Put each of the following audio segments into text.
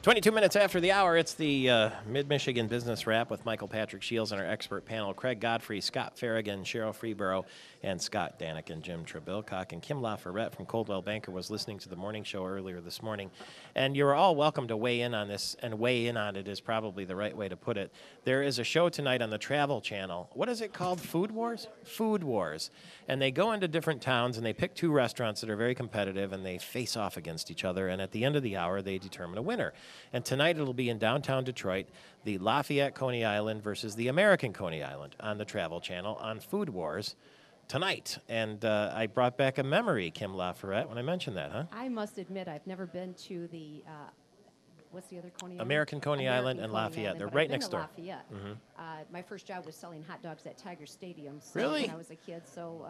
22 minutes after the hour, it's the Mid-Michigan Business Wrap with Michael Patrick Shields and our expert panel, Craig Godfrey, Scott Farragon, Cheryl Freeborough, and Scott Danick, Jim Trebilcock. And Kim LaForette from Coldwell Banker was listening to the morning show earlier this morning. And you're all welcome to weigh in on this, and weigh in on it is probably the right way to put it. There is a show tonight on the Travel Channel. What is it called? Food Wars? Food Wars. And they go into different towns, and they pick two restaurants that are very competitive, and they face off against each other. And at the end of the hour, they determine a winner. And tonight it'll be in downtown Detroit, the Lafayette Coney Island versus the American Coney Island on the Travel Channel on Food Wars tonight. And I brought back a memory, Kim LaForette, when I mentioned that, huh? I must admit I've never been to the, what's the other Coney Island? American Coney Island and Lafayette. They're right next door. Lafayette. My first job was selling hot dogs at Tiger Stadium. Really? When I was a kid. So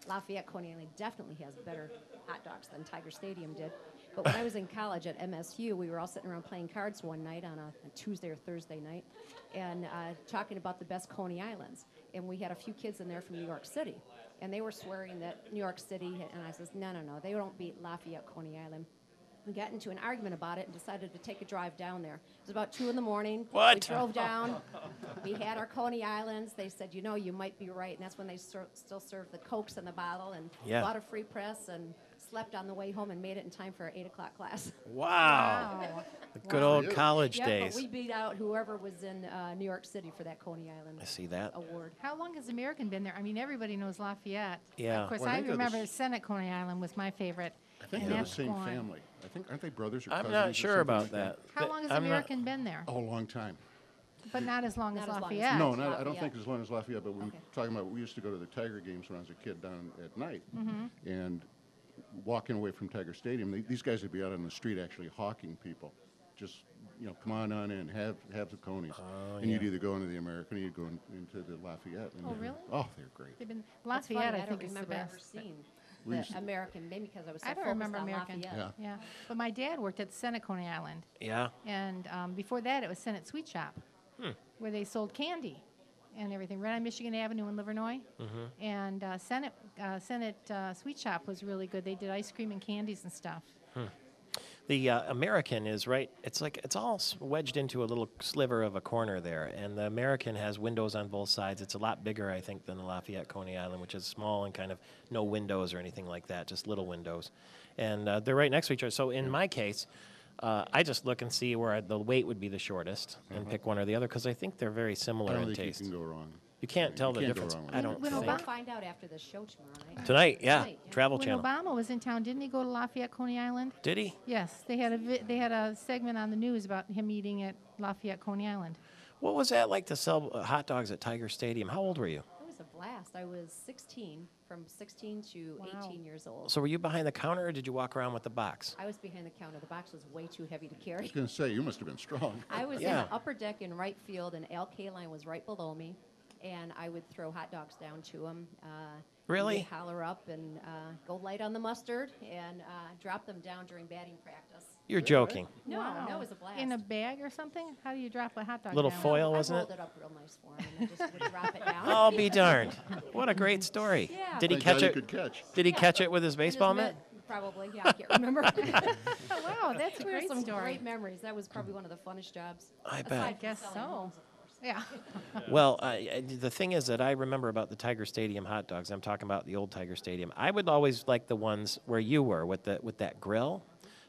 Lafayette Coney Island definitely has better hot dogs than Tiger Stadium did. But when I was in college at MSU, we were all sitting around playing cards one night on a Tuesday or Thursday night and talking about the best Coney Islands. And we had a few kids in there from New York City. And they were swearing that New York City, and I says, no, they don't beat Lafayette Coney Island. We got into an argument about it and decided to take a drive down there. It was about 2 in the morning. What? We drove down. We had our Coney Islands. They said, you know, you might be right. And that's when they still served the Cokes in the bottle and bought a free press and slept on the way home and made it in time for our 8 o'clock class. Wow. The good old college Yeah, days. but we beat out whoever was in New York City for that Coney Island I see that. award. How long has American been there? I mean, everybody knows Lafayette. Yeah. Of course, Well, I I think they're remember the Senate Coney Island was my favorite. I think and they're the that's same gone. family. I think, aren't they brothers or I'm cousins? not or sure something about like that. How long has I'm not- American been there? Oh, a long time. But not as long Not as as long as Lafayette. No, Lafayette. I don't think as long as Lafayette, but we're Okay. talking about, we used to go to the Tiger games when I was a kid down at night. Mm-hmm. And walking away from Tiger Stadium, these guys would be out on the street actually hawking people. Just, come on in, have the Conies. And you'd either go into the American or you'd go into the Lafayette. And Oh, really? Oh, they're great. They've been That's funny, Lafayette. I don't think is the remember ever best. seeing We the used to- American, maybe because I was so I don't focused remember on American. Lafayette. Yeah. Yeah, but my dad worked at Senate Coney Island, Yeah. and before that, it was Senate Sweet Shop, where they sold candy and everything, right on Michigan Avenue in Livernois. And Senate Sweet Shop was really good. They did ice cream and candies and stuff. The American is right. It's all wedged into a little sliver of a corner there, and the American has windows on both sides. It's a lot bigger, I think, than the Lafayette Coney Island, which is small and kind of no windows or anything like that, just little windows, and they're right next to each other. So in my case, I just look and see where the wait would be the shortest and pick one or the other because I think they're very I similar don't in think taste. you can go wrong. You can't tell the can't go difference. wrong with I that. don't When think. We'll Obama- find out after the show tomorrow night. Tonight, yeah, Tonight, yeah. Travel When Channel. Obama was in town, didn't he go to Lafayette Coney Island? Did he? Yes, they had a segment on the news about him eating at Lafayette Coney Island. What was that like to sell hot dogs at Tiger Stadium? How old were you? It was a blast. I was 16, from 16 to Wow. 18 years old. So were you behind the counter or did you walk around with the box? I was behind the counter. The box was way too heavy to I carry. was going to say, you must have been strong. I was Yeah. in the upper deck in right field, and Al Kaline was right below me, and I would throw hot dogs down to him. Really? He'd holler up and go light on the mustard and drop them down during batting practice. You're joking. No, Wow. no, it was a blast. In a bag or something? How do you drop a hot dog Little down? foil, I wasn't rolled it? it up real nice for him, and I just would drop it down. I'll be darned. What a great story. Yeah. Did he Thank God catch you it? could catch. Did he Yeah. catch it with his In his baseball mitt? Probably, yeah, I can't remember. Oh, wow, that's a We had great some story. great memories. That was probably one of the funnest jobs. I aside bet. from Guess selling so. homes, of course. Yeah. Well, the thing is that I remember about the Tiger Stadium hot dogs. I'm talking about the old Tiger Stadium. I would always like the ones where you were with that grill.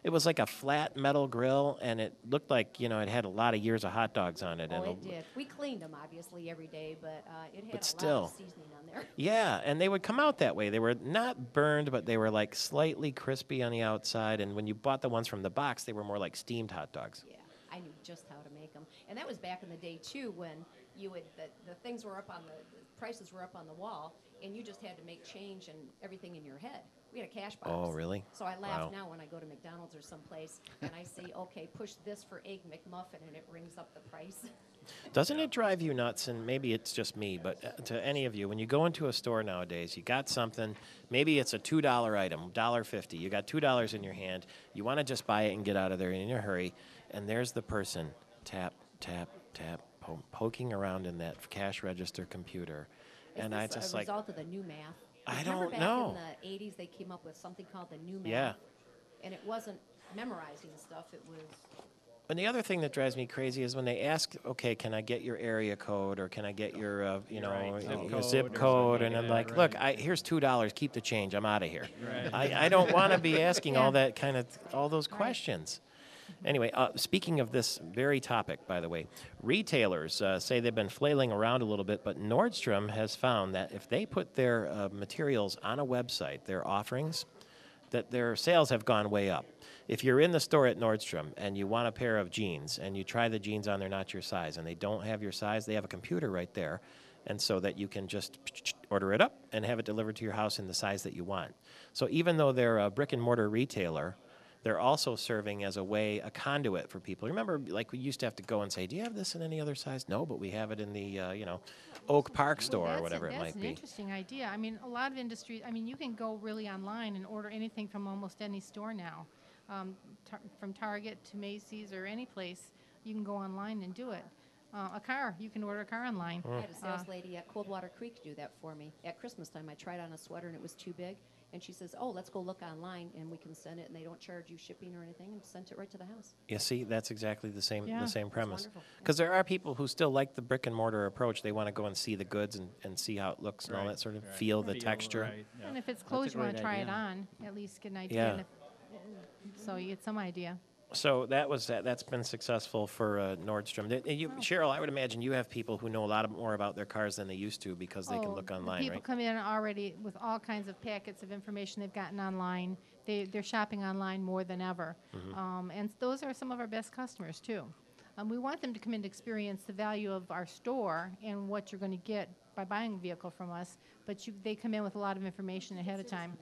It was like a flat metal grill, and it looked like it had a lot of years of hot dogs on it. Oh, and it did. We cleaned them, obviously, every day, but it had But a still. lot of seasoning on there. Yeah, and they would come out that way. They were not burned, but they were like slightly crispy on the outside. And when you bought the ones from the box, they were more like steamed hot dogs. Yeah, I knew just how to make them. And that was back in the day, too, when you would, the things were up on the prices were up on the wall, and you just had to make change and everything in your head. We had a cash box. Oh, really? So I laugh Wow. now when I go to McDonald's or someplace, and I say, okay, push this for Egg McMuffin, and it rings up the price. Doesn't it drive you nuts? And maybe it's just me, but to any of you, when you go into a store nowadays, you got something, maybe it's a $2 item, $1.50. You got $2 in your hand. You want to just buy it and get out of there in a hurry. And there's the person, tap, tap, tap, poking around in that cash register computer. Is And I this just a like, result of the new math? I Remember don't back know. in the 80s, they came up with something called the new math? Yeah. And it wasn't memorizing stuff. It was And the other thing that drives me crazy is when they ask, okay, can I get your area code or can I get your, your zip code? And I'm like, look, here's $2. Keep the change. I'm out of here. I don't want to be asking all that all those questions. Anyway, speaking of this very topic, by the way, retailers say they've been flailing around a little bit, but Nordstrom has found that if they put their materials on a website, their offerings, that their sales have gone way up. If you're in the store at Nordstrom and you want a pair of jeans and you try the jeans on, they're not your size, and they don't have your size, they have a computer right there, and so that you can just order it up and have it delivered to your house in the size that you want. So even though they're a brick and mortar retailer, they're also serving as a conduit for people. Remember, like we used to have to go and say, do you have this in any other size? No, but we have it in the, Oak Park store or whatever it might be. That's an interesting idea. I mean, a lot of industries, you can go really online and order anything from almost any store now. From Target to Macy's or any place, you can go online and do it. You can order a car online. I had a sales lady at Coldwater Creek do that for me. At Christmas time, I tried on a sweater and it was too big. And she says, let's go look online and we can send it, and they don't charge you shipping or anything, and sent it right to the house. You see, that's exactly the same premise. Wonderful. Because there are people who still like the brick and mortar approach. They want to go and see the goods and see how it looks and all that sort of feel the texture. Right, yeah. And if it's clothes you want to try it idea. on, at least get an idea. Yeah. And so you get some idea. So that's been successful for Nordstrom. Cheryl, I would imagine you have people who know a lot more about their cars than they used to because they can look online, People right? come in already with all kinds of packets of information they've gotten online. They're shopping online more than ever. And those are some of our best customers, too. We want them to come in to experience the value of our store and what you're going to get by buying a vehicle from us, but they come in with a lot of information ahead of time.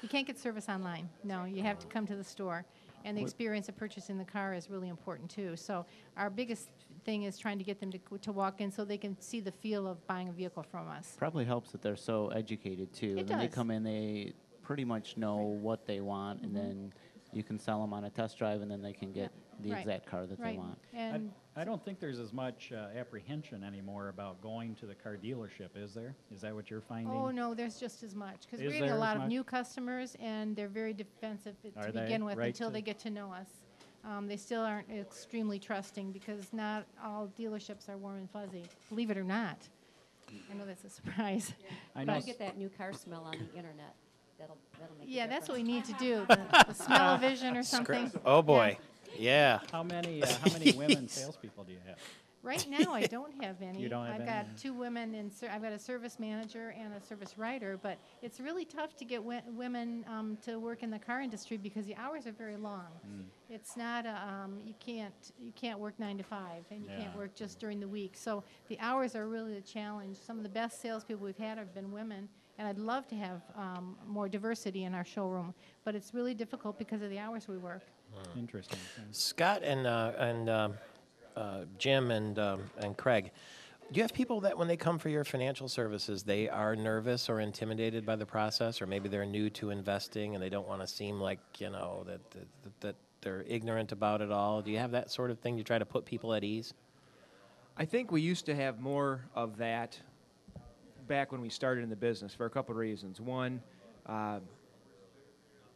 You can't get service online. No, you have to come to the store. And the experience of purchasing the car is really important, too. So our biggest thing is trying to get them to walk in so they can see the feel of buying a vehicle from us. Probably helps that they're so educated, too. It When they does. come in, they pretty much know what they want, and then you can sell them on a test drive, and then they can get the Right. exact car that they want. And I don't think there's as much apprehension anymore about going to the car dealership, is there? Is that what you're finding? oh no, there's just as much because Is we're getting a there lot as of much? new customers, and they're very defensive Are to they? begin with Right until to- they get to know us. They still aren't extremely trusting because not all dealerships are warm and fuzzy. Believe it or not. I know that's a surprise. I But know. you get that new car smell on the internet. That'll make Yeah, a that's what difference. we need to do. The smell-o-vision or something. Oh, boy. Yeah. How many women salespeople do you have? Right now, I don't have any. You don't have I've any? got 2 women I've got a service manager and a service writer, but it's really tough to get women to work in the car industry because the hours are very long. It's not you can't work 9 to 5, and you can't Yeah. work just during the week. So the hours are really a challenge. Some of the best salespeople we've had have been women, and I'd love to have more diversity in our showroom, but it's really difficult because of the hours we work. Interesting. Scott and Jim and Craig, do you have people that when they come for your financial services, they are nervous or intimidated by the process, or maybe they're new to investing and they don't want to seem like, that they're ignorant about it all? Do you have that sort of thing? You try to put people at ease? I think we used to have more of that back when we started in the business for a couple of reasons. One,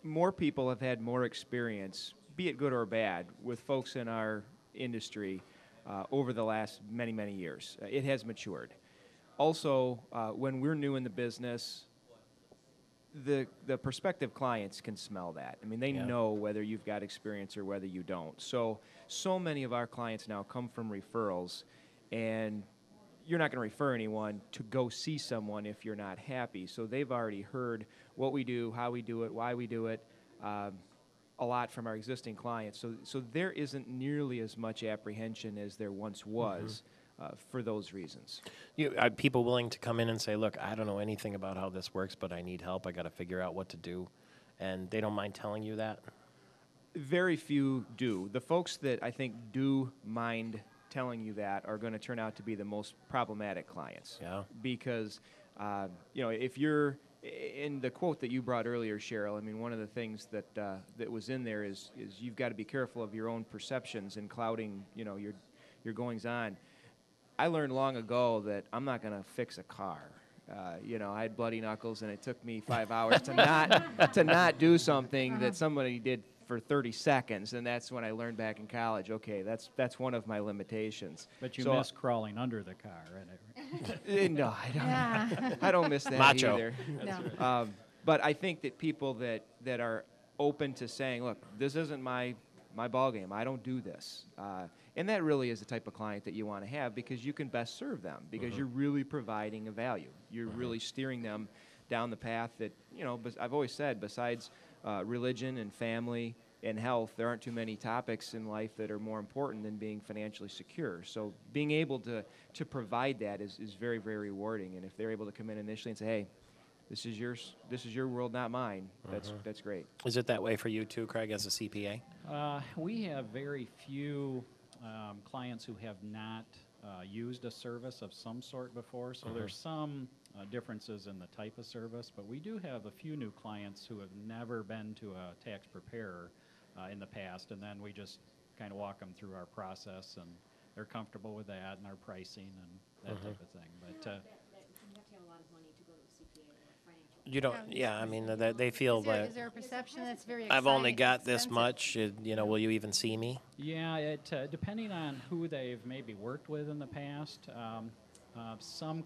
more people have had more experience, be it good or bad, with folks in our industry over the last many, many years. It has matured. Also, when we're new in the business, the prospective clients can smell that. I mean, they know whether you've got experience or whether you don't. So many of our clients now come from referrals, and you're not going to refer anyone to go see someone if you're not happy. So they've already heard what we do, how we do it, why we do it, a lot from our existing clients. So there isn't nearly as much apprehension as there once was for those reasons. Are people willing to come in and say, look, I don't know anything about how this works, but I need help. I got to figure out what to do. And they don't mind telling you that? Very few do. The folks that I think do mind telling you that are going to turn out to be the most problematic clients. Yeah. Because, if you're in the quote that you brought earlier, Cheryl, I mean, one of the things that that was in there is you've got to be careful of your own perceptions and clouding, your goings on. I learned long ago that I'm not going to fix a car. I had bloody knuckles, and it took me 5 hours to not do something that somebody did for 30 seconds, and that's when I learned back in college. Okay, that's one of my limitations. But you So, miss crawling under the car, right? no, I don't. Yeah. I don't miss that Macho. either. No. But I think that people that are open to saying, look, this isn't my ball game. I don't do this. And that really is the type of client that you want to have, because you can best serve them, because you're really providing a value. You're really steering them down the path that, I've always said, besides religion and family and health, there aren't too many topics in life that are more important than being financially secure. So being able to provide that is very, very rewarding. And if they're able to come in initially and say, hey, this is your world, not mine, that's great. Is it that way for you too, Craig, as a CPA? We have very few clients who have not used a service of some sort before, so there's some differences in the type of service, but we do have a few new clients who have never been to a tax preparer in the past, and then we just kind of walk them through our process, and they're comfortable with that and our pricing and that type of thing. But You have to have a lot of money to go to a CPA or financial. You don't. Yeah, I mean, they feel Is there, that is there a perception that's very I've only exciting, got this expensive? much. Will you even see me? yeah, it depending on who they've maybe worked with in the past. Some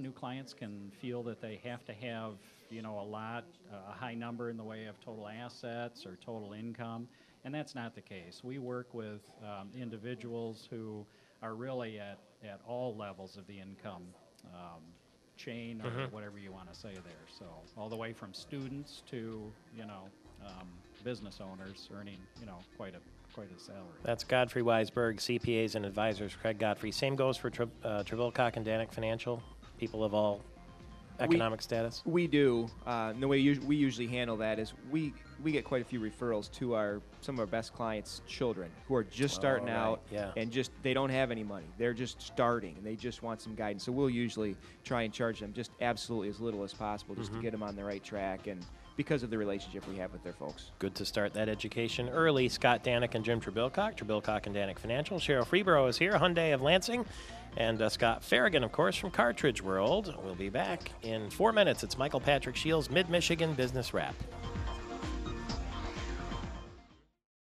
new clients can feel that they have to have, a high number in the way of total assets or total income, and that's not the case. We work with individuals who are really at all levels of the income chain, or whatever you want to say there. So all the way from students to, business owners earning, quite a salary. That's Godfrey Weisberg, CPAs and Advisors. Craig Godfrey. Same goes for Trebilcock and Danik Financial. People of all economic status. We do. The way we usually handle that is we get quite a few referrals to some of our best clients' children who are just starting right, out yeah. and they don't have any money. They're just starting and they just want some guidance. So we'll usually try and charge them just absolutely as little as possible, just to get them on the right track, and because of the relationship we have with their folks. Good to start that education early. Scott Danik and Jim Trebilcock and Danik Financial. Cheryl Freeborough is here, Hyundai of Lansing. And Scott Farragon, of course, from Cartridge World. We'll be back in 4 minutes. It's Michael Patrick Shields' Mid-Michigan Business Wrap.